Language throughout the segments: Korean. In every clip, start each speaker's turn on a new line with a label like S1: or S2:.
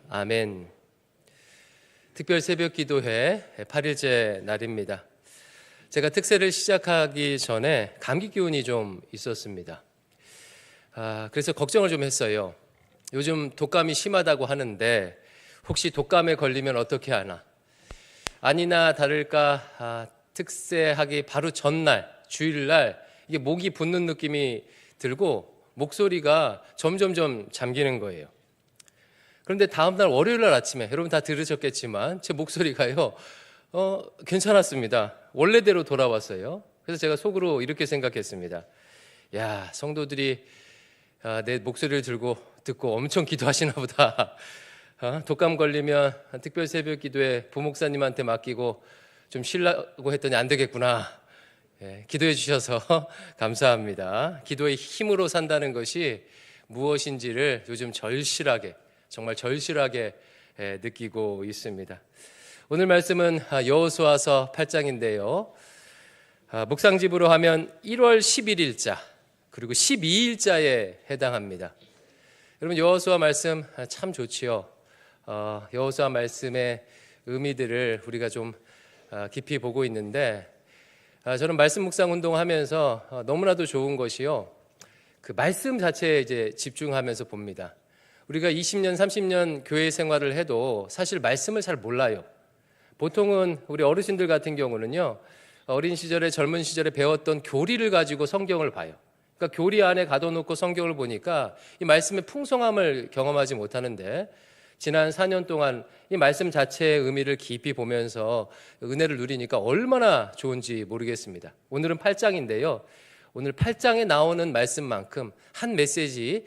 S1: 아멘. 특별 새벽 기도회 8일째 날입니다. 제가 특세를 시작하기 전에 감기 기운이 좀 있었습니다. 그래서 걱정을 좀 했어요. 요즘 독감이 심하다고 하는데 혹시 독감에 걸리면 어떻게 하나? 아니나 다를까 특세하기 바로 전날, 주일날 이게 목이 붓는 느낌이 들고 목소리가 점점점 잠기는 거예요. 그런데 다음날 월요일날 아침에 여러분 다 들으셨겠지만 제 목소리가요 괜찮았습니다. 원래대로 돌아왔어요. 그래서 제가 속으로 이렇게 생각했습니다. 야, 성도들이 내 목소리를 듣고 엄청 기도하시나 보다. 독감 걸리면 특별 새벽 기도에 부목사님한테 맡기고 좀 쉬려고 했더니 안 되겠구나. 기도해 주셔서 감사합니다. 기도의 힘으로 산다는 것이 무엇인지를 요즘 정말 절실하게 느끼고 있습니다. 오늘 말씀은 여호수아서 8장인데요. 묵상집으로 하면 1월 11일자 그리고 12일자에 해당합니다. 여러분 여호수아 말씀 참 좋지요. 여호수아 말씀의 의미들을 우리가 좀 깊이 보고 있는데 저는 말씀 묵상 운동하면서 너무나도 좋은 것이요. 그 말씀 자체에 이제 집중하면서 봅니다. 우리가 20년, 30년 교회 생활을 해도 사실 말씀을 잘 몰라요. 보통은 우리 어르신들 같은 경우는요, 어린 시절에 젊은 시절에 배웠던 교리를 가지고 성경을 봐요. 그러니까 교리 안에 가둬놓고 성경을 보니까 이 말씀의 풍성함을 경험하지 못하는데 지난 4년 동안 이 말씀 자체의 의미를 깊이 보면서 은혜를 누리니까 얼마나 좋은지 모르겠습니다. 오늘은 8장인데요. 오늘 8장에 나오는 말씀만큼 한 메시지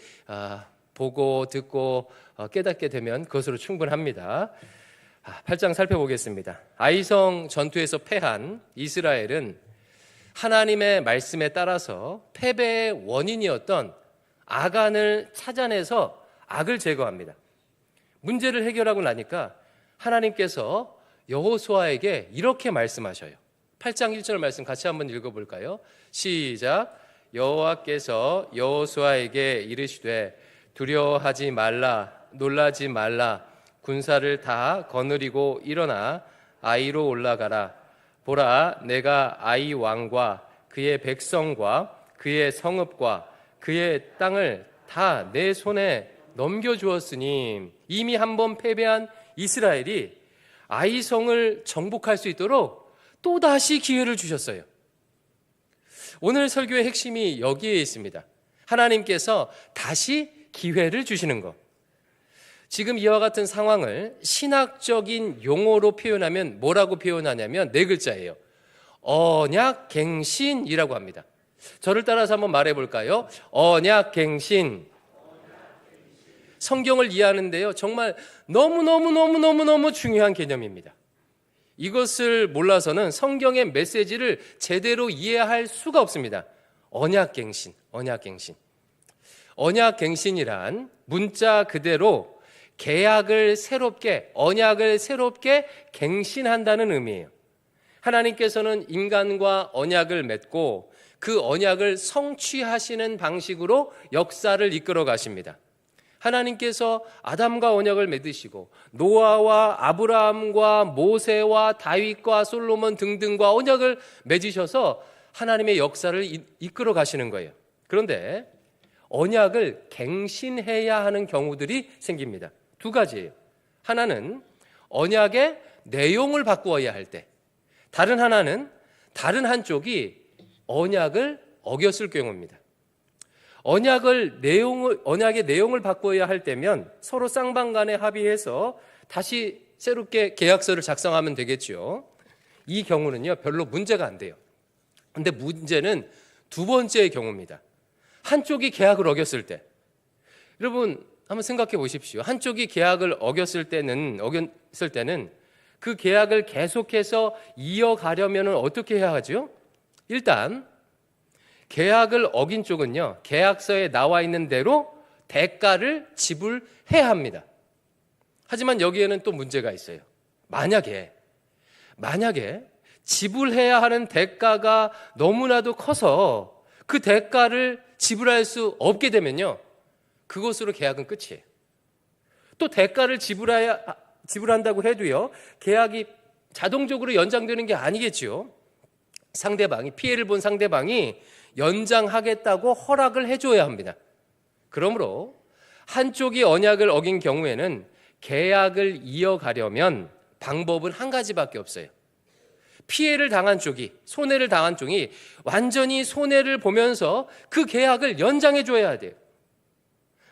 S1: 보고 듣고 깨닫게 되면 그것으로 충분합니다. 8장 살펴보겠습니다. 아이성 전투에서 패한 이스라엘은 하나님의 말씀에 따라서 패배의 원인이었던 아간을 찾아내서 악을 제거합니다. 문제를 해결하고 나니까 하나님께서 여호수아에게 이렇게 말씀하셔요. 8장 1절 말씀 같이 한번 읽어볼까요? 시작. 여호와께서 여호수아에게 이르시되 두려워하지 말라, 놀라지 말라, 군사를 다 거느리고 일어나 아이로 올라가라. 보라, 내가 아이 왕과 그의 백성과 그의 성읍과 그의 땅을 다 내 손에 넘겨주었으니 이미 한번 패배한 이스라엘이 아이성을 정복할 수 있도록 또다시 기회를 주셨어요. 오늘 설교의 핵심이 여기에 있습니다. 하나님께서 다시 기회를 주시는 것. 지금 이와 같은 상황을 신학적인 용어로 표현하면 뭐라고 표현하냐면 4글자예요. 언약갱신이라고 합니다. 저를 따라서 한번 말해볼까요? 언약갱신. 성경을 이해하는데요, 정말 너무너무 중요한 개념입니다. 이것을 몰라서는 성경의 메시지를 제대로 이해할 수가 없습니다. 언약갱신. 언약갱신이란 문자 그대로 언약을 새롭게 갱신한다는 의미예요. 하나님께서는 인간과 언약을 맺고 그 언약을 성취하시는 방식으로 역사를 이끌어 가십니다. 하나님께서 아담과 언약을 맺으시고 노아와 아브라함과 모세와 다윗과 솔로몬 등등과 언약을 맺으셔서 하나님의 역사를 이끌어 가시는 거예요. 그런데 언약을 갱신해야 하는 경우들이 생깁니다. 2가지예요. 하나는 언약의 내용을 바꾸어야 할 때, 다른 한쪽이 언약을 어겼을 경우입니다. 언약의 내용을 바꿔야 할 때면 서로 쌍방간에 합의해서 다시 새롭게 계약서를 작성하면 되겠죠. 이 경우는요, 별로 문제가 안 돼요. 근데 문제는 2번째의 경우입니다. 한쪽이 계약을 어겼을 때, 여러분 한번 생각해 보십시오. 한쪽이 계약을 어겼을 때는 그 계약을 계속해서 이어가려면 어떻게 해야 하죠? 일단 계약을 어긴 쪽은요, 계약서에 나와 있는 대로 대가를 지불해야 합니다. 하지만 여기에는 또 문제가 있어요. 만약에 지불해야 하는 대가가 너무나도 커서 그 대가를 지불할 수 없게 되면요, 그것으로 계약은 끝이에요. 또 대가를 지불한다고 해도요, 계약이 자동적으로 연장되는 게 아니겠지요. 상대방이, 피해를 본 상대방이 연장하겠다고 허락을 해줘야 합니다. 그러므로 한쪽이 언약을 어긴 경우에는 계약을 이어가려면 방법은 한 가지밖에 없어요. 피해를 당한 쪽이, 손해를 당한 쪽이 완전히 손해를 보면서 그 계약을 연장해 줘야 돼요.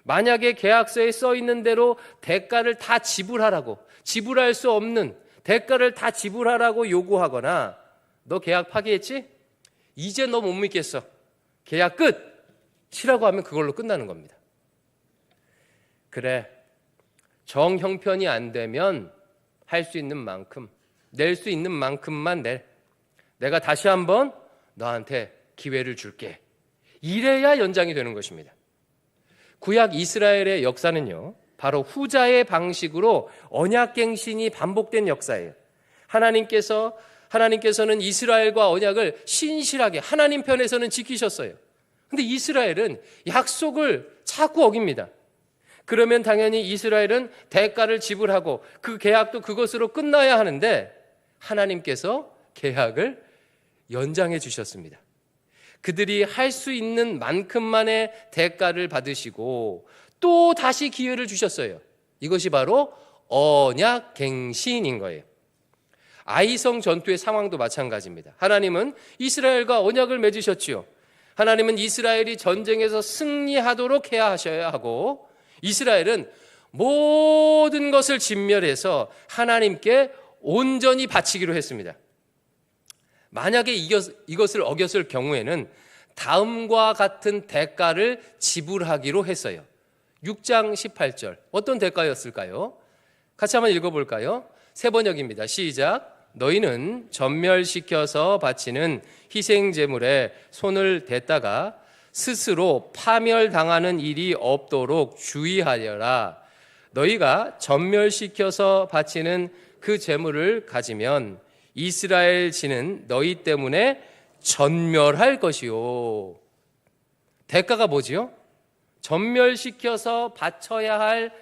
S1: 만약에 계약서에 써 있는 대로 대가를 다 지불하라고, 지불할 수 없는 대가를 다 지불하라고 요구하거나, 너 계약 파기했지? 이제 너 못 믿겠어. 계약 끝! 치라고 하면 그걸로 끝나는 겁니다. 그래, 정 형편이 안 되면 할 수 있는 만큼, 낼 수 있는 만큼만 내. 내가 다시 한번 너한테 기회를 줄게. 이래야 연장이 되는 것입니다. 구약 이스라엘의 역사는요, 바로 후자의 방식으로 언약갱신이 반복된 역사예요. 하나님께서는 이스라엘과 언약을 신실하게 하나님 편에서는 지키셨어요. 근데 이스라엘은 약속을 자꾸 어깁니다. 그러면 당연히 이스라엘은 대가를 지불하고 그 계약도 그것으로 끝나야 하는데 하나님께서 계약을 연장해 주셨습니다. 그들이 할 수 있는 만큼만의 대가를 받으시고 또 다시 기회를 주셨어요. 이것이 바로 언약갱신인 거예요. 아이성 전투의 상황도 마찬가지입니다. 하나님은 이스라엘과 언약을 맺으셨지요. 하나님은 이스라엘이 전쟁에서 승리하도록 해야 하셔야 하고, 이스라엘은 모든 것을 진멸해서 하나님께 온전히 바치기로 했습니다. 만약에 이것을 어겼을 경우에는 다음과 같은 대가를 지불하기로 했어요. 6장 18절. 어떤 대가였을까요? 같이 한번 읽어볼까요? 새 번역입니다. 시작. 너희는 전멸시켜서 바치는 희생제물에 손을 댔다가 스스로 파멸당하는 일이 없도록 주의하여라. 너희가 전멸시켜서 바치는 그 제물을 가지면 이스라엘 지는 너희 때문에 전멸할 것이요. 대가가 뭐지요? 전멸시켜서 바쳐야 할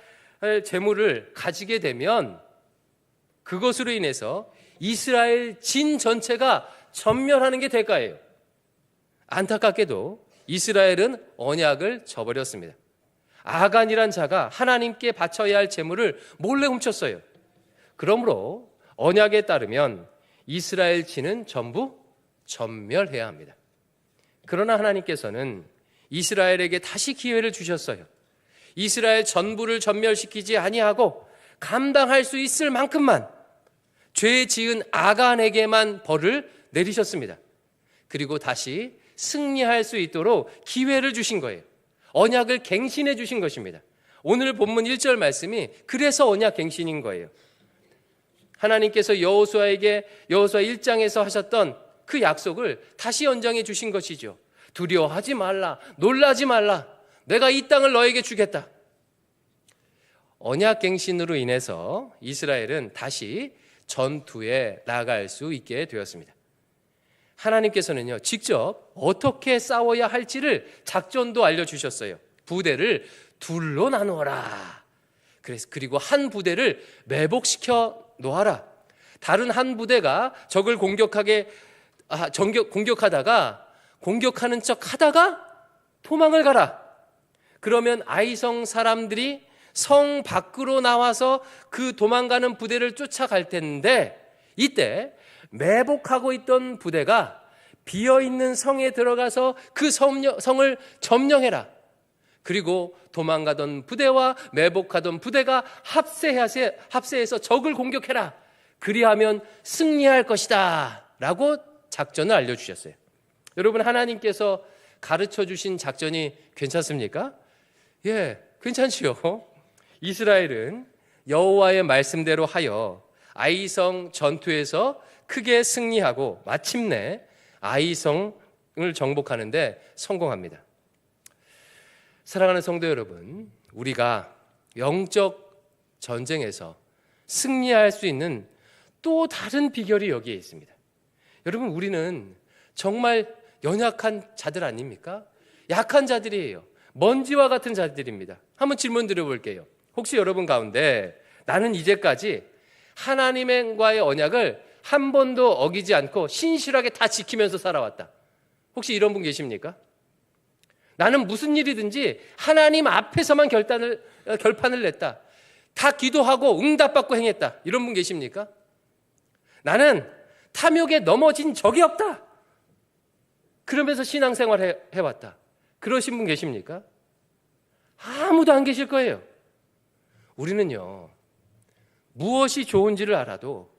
S1: 제물을 가지게 되면 그것으로 인해서 이스라엘 진 전체가 전멸하는 게 대가예요. 안타깝게도 이스라엘은 언약을 저버렸습니다. 아간이란 자가 하나님께 바쳐야 할 제물을 몰래 훔쳤어요. 그러므로 언약에 따르면 이스라엘 진은 전부 전멸해야 합니다. 그러나 하나님께서는 이스라엘에게 다시 기회를 주셨어요. 이스라엘 전부를 전멸시키지 아니하고 감당할 수 있을 만큼만 죄 지은 아간에게만 벌을 내리셨습니다. 그리고 다시 승리할 수 있도록 기회를 주신 거예요. 언약을 갱신해 주신 것입니다. 오늘 본문 1절 말씀이 그래서 언약 갱신인 거예요. 하나님께서 여호수아 1장에서 하셨던 그 약속을 다시 연장해 주신 것이죠. 두려워하지 말라, 놀라지 말라, 내가 이 땅을 너에게 주겠다. 언약 갱신으로 인해서 이스라엘은 다시 전투에 나갈 수 있게 되었습니다. 하나님께서는요, 직접 어떻게 싸워야 할지를 작전도 알려주셨어요. 부대를 둘로 나누어라. 그리고 한 부대를 매복시켜 놓아라. 다른 한 부대가 적을 공격하다가 공격하는 척 하다가 도망을 가라. 그러면 아이성 사람들이 성 밖으로 나와서 그 도망가는 부대를 쫓아갈 텐데, 이때 매복하고 있던 부대가 비어있는 성에 들어가서 그 성을 점령해라. 그리고 도망가던 부대와 매복하던 부대가 합세해서 적을 공격해라. 그리하면 승리할 것이다 라고 작전을 알려주셨어요. 여러분, 하나님께서 가르쳐 주신 작전이 괜찮습니까? 예, 괜찮지요. 이스라엘은 여호와의 말씀대로 하여 아이성 전투에서 크게 승리하고 마침내 아이성을 정복하는 데 성공합니다. 사랑하는 성도 여러분, 우리가 영적 전쟁에서 승리할 수 있는 또 다른 비결이 여기에 있습니다. 여러분, 우리는 정말 연약한 자들 아닙니까? 약한 자들이에요. 먼지와 같은 자들입니다. 한번 질문 드려볼게요. 혹시 여러분 가운데 나는 이제까지 하나님과의 언약을 한 번도 어기지 않고 신실하게 다 지키면서 살아왔다. 혹시 이런 분 계십니까? 나는 무슨 일이든지 하나님 앞에서만 결판을 냈다. 다 기도하고 응답받고 행했다. 이런 분 계십니까? 나는 탐욕에 넘어진 적이 없다. 그러면서 신앙생활 해왔다. 그러신 분 계십니까? 아무도 안 계실 거예요. 우리는요, 무엇이 좋은지를 알아도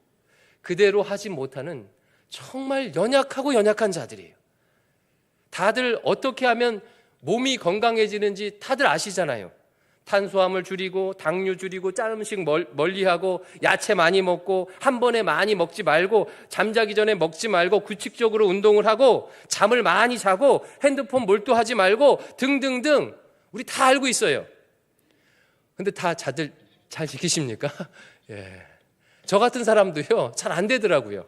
S1: 그대로 하지 못하는 정말 연약한 자들이에요. 다들 어떻게 하면 몸이 건강해지는지 다들 아시잖아요. 탄수화물 줄이고 당류 줄이고 짠 음식 멀리하고 야채 많이 먹고 한 번에 많이 먹지 말고 잠자기 전에 먹지 말고 규칙적으로 운동을 하고 잠을 많이 자고 핸드폰 몰두하지 말고 등등등 우리 다 알고 있어요. 근데 다들 잘 지키십니까? 예. 저 같은 사람도요 잘 안 되더라고요.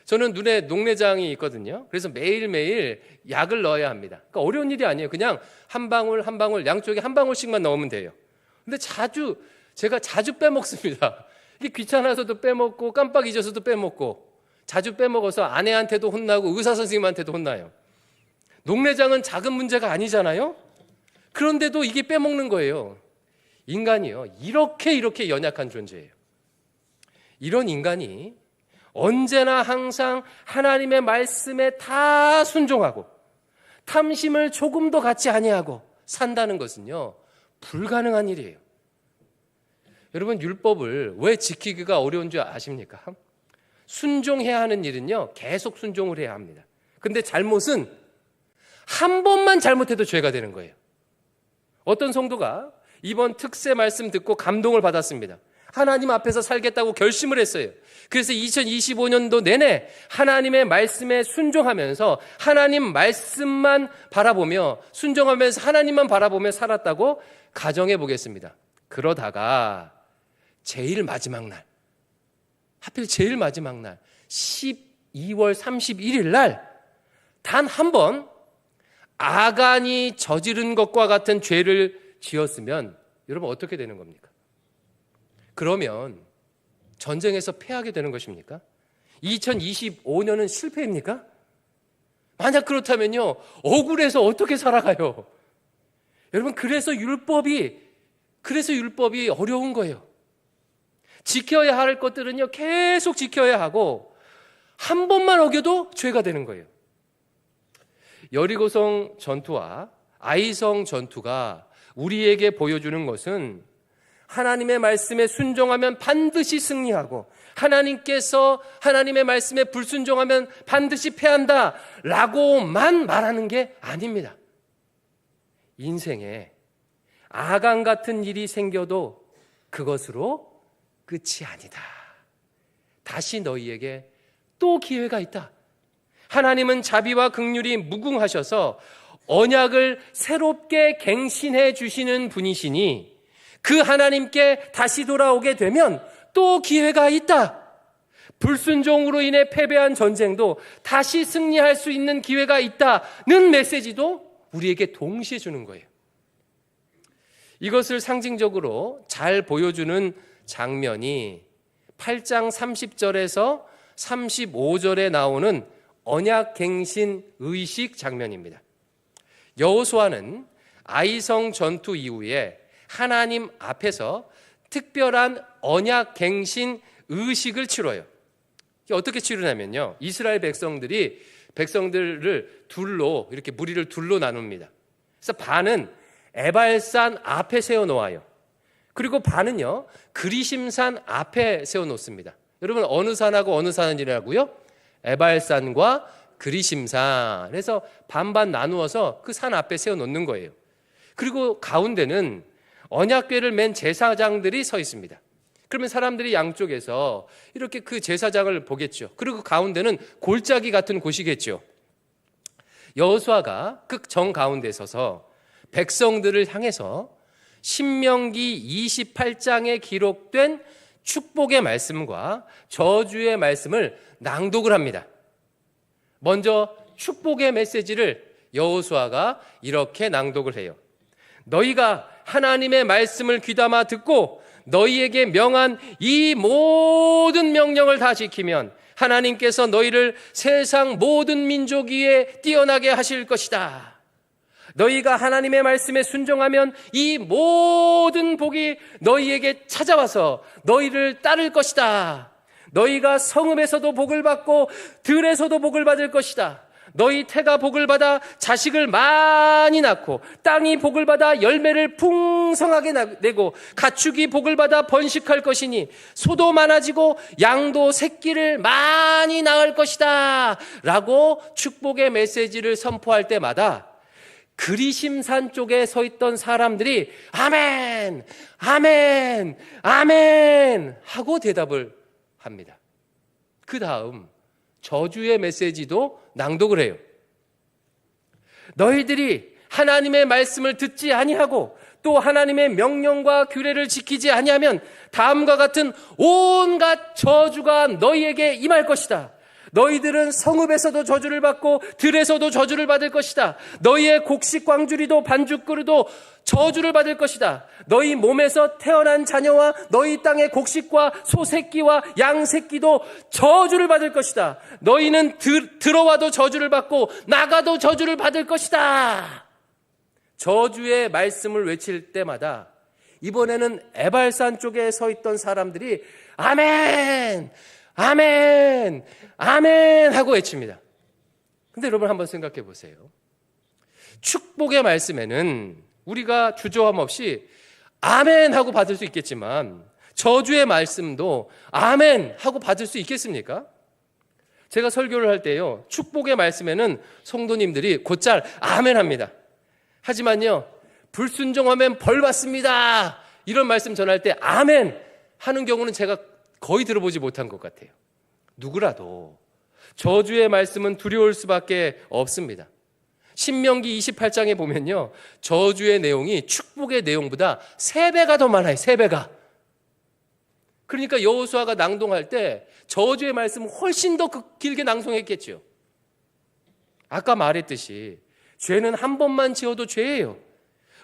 S1: 저는 눈에 녹내장이 있거든요. 그래서 매일매일 약을 넣어야 합니다. 그러니까 어려운 일이 아니에요. 그냥 한 방울 한 방울 양쪽에 한 방울씩만 넣으면 돼요. 근데 제가 자주 빼먹습니다. 이게 귀찮아서도 빼먹고 깜빡 잊어서도 빼먹고 자주 빼먹어서 아내한테도 혼나고 의사 선생님한테도 혼나요. 녹내장은 작은 문제가 아니잖아요. 그런데도 이게 빼먹는 거예요. 인간이요 이렇게 연약한 존재예요. 이런 인간이 언제나 항상 하나님의 말씀에 다 순종하고 탐심을 조금도 갖지 아니하고 산다는 것은요 불가능한 일이에요. 여러분 율법을 왜 지키기가 어려운 줄 아십니까? 순종해야 하는 일은요 계속 순종을 해야 합니다. 근데 잘못은 한 번만 잘못해도 죄가 되는 거예요. 어떤 성도가 이번 특세 말씀 듣고 감동을 받았습니다. 하나님 앞에서 살겠다고 결심을 했어요. 그래서 2025년도 내내 하나님의 말씀에 순종하면서 하나님 말씀만 바라보며 순종하면서 하나님만 바라보며 살았다고 가정해 보겠습니다. 그러다가 제일 마지막 날, 하필 제일 마지막 날 12월 31일 날 단 한 번 아간이 저지른 것과 같은 죄를 지었으면 여러분 어떻게 되는 겁니까? 그러면 전쟁에서 패하게 되는 것입니까? 2025년은 실패입니까? 만약 그렇다면요 억울해서 어떻게 살아가요? 여러분 그래서 율법이 어려운 거예요. 지켜야 할 것들은요 계속 지켜야 하고 한 번만 어겨도 죄가 되는 거예요. 여리고성 전투와 아이성 전투가 우리에게 보여주는 것은 하나님의 말씀에 순종하면 반드시 승리하고 하나님께서 하나님의 말씀에 불순종하면 반드시 패한다 라고만 말하는 게 아닙니다. 인생에 아간 같은 일이 생겨도 그것으로 끝이 아니다. 다시 너희에게 또 기회가 있다. 하나님은 자비와 긍휼이 무궁하셔서 언약을 새롭게 갱신해 주시는 분이시니 그 하나님께 다시 돌아오게 되면 또 기회가 있다. 불순종으로 인해 패배한 전쟁도 다시 승리할 수 있는 기회가 있다는 메시지도 우리에게 동시에 주는 거예요. 이것을 상징적으로 잘 보여주는 장면이 8장 30절에서 35절에 나오는 언약갱신 의식 장면입니다. 여호수아는 아이성 전투 이후에 하나님 앞에서 특별한 언약갱신 의식을 치러요. 어떻게 치르냐면요, 이스라엘 백성들을 둘로, 이렇게 무리를 둘로 나눕니다. 그래서 반은 에발산 앞에 세워놓아요. 그리고 반은요 그리심산 앞에 세워놓습니다. 여러분 어느 산하고 어느 산이라고요? 에발산과 그리심산. 그래서 반반 나누어서 그 산 앞에 세워놓는 거예요. 그리고 가운데는 언약궤를 맨 제사장들이 서 있습니다. 그러면 사람들이 양쪽에서 이렇게 그 제사장을 보겠죠. 그리고 가운데는 골짜기 같은 곳이겠죠. 여호수아가 그 정 가운데 서서 백성들을 향해서 신명기 28장에 기록된 축복의 말씀과 저주의 말씀을 낭독을 합니다. 먼저 축복의 메시지를 여호수아가 이렇게 낭독을 해요. 너희가 하나님의 말씀을 귀담아 듣고 너희에게 명한 이 모든 명령을 다 지키면 하나님께서 너희를 세상 모든 민족 위에 뛰어나게 하실 것이다. 너희가 하나님의 말씀에 순종하면 이 모든 복이 너희에게 찾아와서 너희를 따를 것이다. 너희가 성읍에서도 복을 받고 들에서도 복을 받을 것이다. 너희 태가 복을 받아 자식을 많이 낳고 땅이 복을 받아 열매를 풍성하게 내고 가축이 복을 받아 번식할 것이니 소도 많아지고 양도 새끼를 많이 낳을 것이다 라고 축복의 메시지를 선포할 때마다 그리심산 쪽에 서 있던 사람들이 아멘, 아멘, 아멘 하고 대답을 합니다. 그 다음 저주의 메시지도 낭독을 해요. 너희들이 하나님의 말씀을 듣지 아니하고 또 하나님의 명령과 규례를 지키지 아니하면 다음과 같은 온갖 저주가 너희에게 임할 것이다. 너희들은 성읍에서도 저주를 받고 들에서도 저주를 받을 것이다. 너희의 곡식 광주리도 반죽그루도 저주를 받을 것이다. 너희 몸에서 태어난 자녀와 너희 땅의 곡식과 소새끼와 양새끼도 저주를 받을 것이다. 너희는 들어와도 저주를 받고 나가도 저주를 받을 것이다. 저주의 말씀을 외칠 때마다 이번에는 에발산 쪽에 서 있던 사람들이 아멘, 아멘, 아멘 하고 외칩니다. 근데 여러분 한번 생각해 보세요. 축복의 말씀에는 우리가 주저함 없이 아멘 하고 받을 수 있겠지만 저주의 말씀도 아멘 하고 받을 수 있겠습니까? 제가 설교를 할 때요, 축복의 말씀에는 성도님들이 곧잘 아멘 합니다. 하지만요, 불순종하면 벌 받습니다 이런 말씀 전할 때 아멘 하는 경우는 제가 거의 들어보지 못한 것 같아요. 누구라도 저주의 말씀은 두려울 수밖에 없습니다. 신명기 28장에 보면요, 저주의 내용이 축복의 내용보다 3배가 더 많아요. 3배가. 그러니까 여호수아가 낭독할 때 저주의 말씀은 훨씬 더 길게 낭송했겠죠. 아까 말했듯이 죄는 한 번만 지어도 죄예요.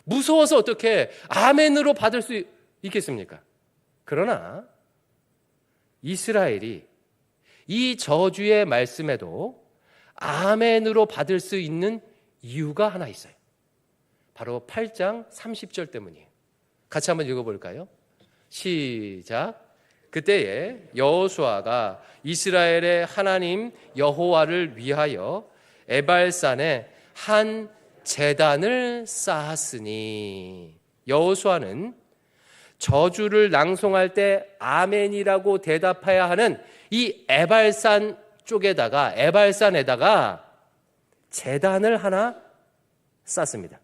S1: 무서워서 어떻게 아멘으로 받을 수 있겠습니까? 그러나 이스라엘이 이 저주의 말씀에도 아멘으로 받을 수 있는 이유가 하나 있어요. 바로 8장 30절 때문이에요. 같이 한번 읽어볼까요? 시작. 그때에 여호수아가 이스라엘의 하나님 여호와를 위하여 에발산에 한 제단을 쌓았으니. 여호수아는 저주를 낭송할 때 아멘이라고 대답해야 하는 이 에발산 쪽에다가, 에발산에다가 제단을 하나 쌓습니다.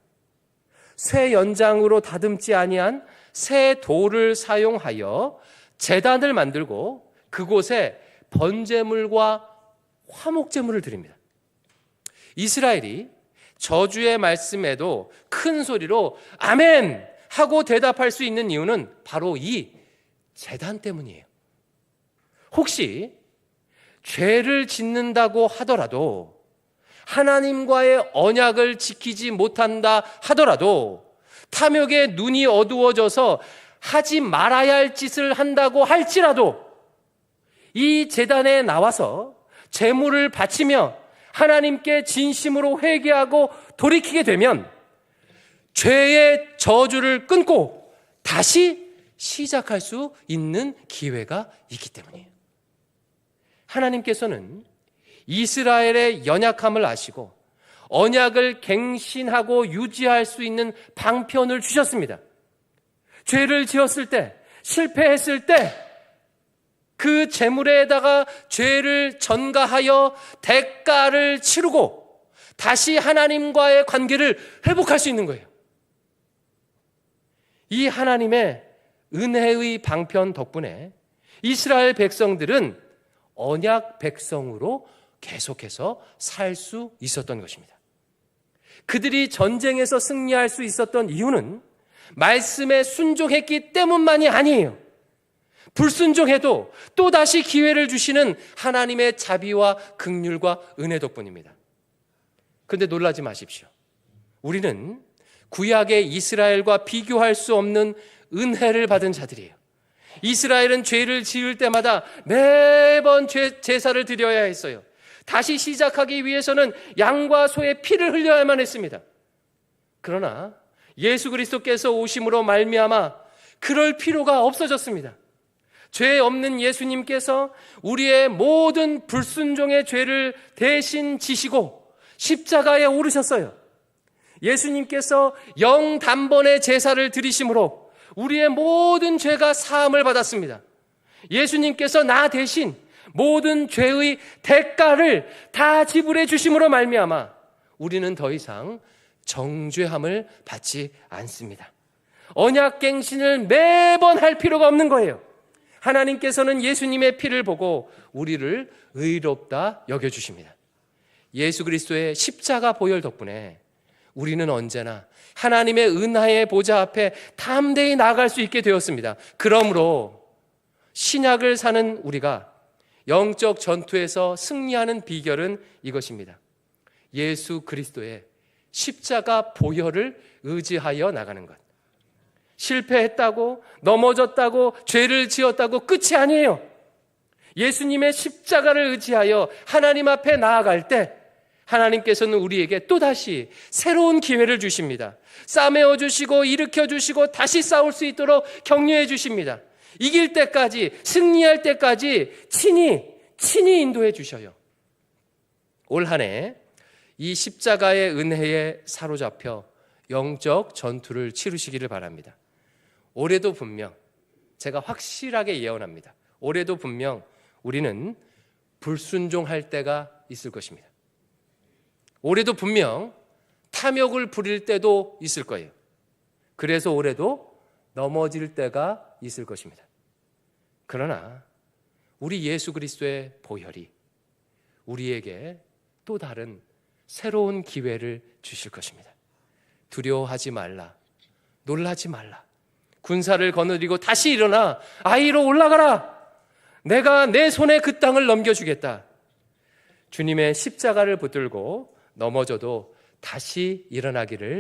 S1: 쇠 연장으로 다듬지 아니한 새 돌을 사용하여 제단을 만들고 그곳에 번제물과 화목제물을 드립니다. 이스라엘이 저주의 말씀에도 큰 소리로 아멘 하고 대답할 수 있는 이유는 바로 이 제단 때문이에요. 혹시 죄를 짓는다고 하더라도, 하나님과의 언약을 지키지 못한다 하더라도, 탐욕에 눈이 어두워져서 하지 말아야 할 짓을 한다고 할지라도 이 제단에 나와서 제물을 바치며 하나님께 진심으로 회개하고 돌이키게 되면 죄의 저주를 끊고 다시 시작할 수 있는 기회가 있기 때문이에요. 하나님께서는 이스라엘의 연약함을 아시고 언약을 갱신하고 유지할 수 있는 방편을 주셨습니다. 죄를 지었을 때, 실패했을 때 그 제물에다가 죄를 전가하여 대가를 치르고 다시 하나님과의 관계를 회복할 수 있는 거예요. 이 하나님의 은혜의 방편 덕분에 이스라엘 백성들은 언약 백성으로 계속해서 살 수 있었던 것입니다. 그들이 전쟁에서 승리할 수 있었던 이유는 말씀에 순종했기 때문만이 아니에요. 불순종해도 또다시 기회를 주시는 하나님의 자비와 긍휼과 은혜 덕분입니다. 그런데 놀라지 마십시오. 우리는 구약의 이스라엘과 비교할 수 없는 은혜를 받은 자들이에요. 이스라엘은 죄를 지을 때마다 매번 제사를 드려야 했어요. 다시 시작하기 위해서는 양과 소의 피를 흘려야만 했습니다. 그러나 예수 그리스도께서 오심으로 말미암아 그럴 필요가 없어졌습니다. 죄 없는 예수님께서 우리의 모든 불순종의 죄를 대신 지시고 십자가에 오르셨어요. 예수님께서 영단번의 제사를 드리심으로 우리의 모든 죄가 사함을 받았습니다. 예수님께서 나 대신 모든 죄의 대가를 다 지불해 주심으로 말미암아 우리는 더 이상 정죄함을 받지 않습니다. 언약갱신을 매번 할 필요가 없는 거예요. 하나님께서는 예수님의 피를 보고 우리를 의롭다 여겨주십니다. 예수 그리스도의 십자가 보혈 덕분에 우리는 언제나 하나님의 은혜의 보좌 앞에 담대히 나아갈 수 있게 되었습니다. 그러므로 신약을 사는 우리가 영적 전투에서 승리하는 비결은 이것입니다. 예수 그리스도의 십자가 보혈을 의지하여 나가는 것. 실패했다고, 넘어졌다고, 죄를 지었다고 끝이 아니에요. 예수님의 십자가를 의지하여 하나님 앞에 나아갈 때 하나님께서는 우리에게 또다시 새로운 기회를 주십니다. 싸매어 주시고 일으켜 주시고 다시 싸울 수 있도록 격려해 주십니다. 이길 때까지, 승리할 때까지 친히 인도해 주셔요. 올 한 해 이 십자가의 은혜에 사로잡혀 영적 전투를 치르시기를 바랍니다. 올해도 분명, 제가 확실하게 예언합니다. 올해도 분명 우리는 불순종할 때가 있을 것입니다. 올해도 분명 탐욕을 부릴 때도 있을 거예요. 그래서 올해도 넘어질 때가 있을 것입니다. 그러나 우리 예수 그리스도의 보혈이 우리에게 또 다른 새로운 기회를 주실 것입니다. 두려워하지 말라, 놀라지 말라, 군사를 거느리고 다시 일어나 아이로 올라가라. 내가 내 손에 그 땅을 넘겨주겠다. 주님의 십자가를 붙들고 넘어져도 다시 일어나기를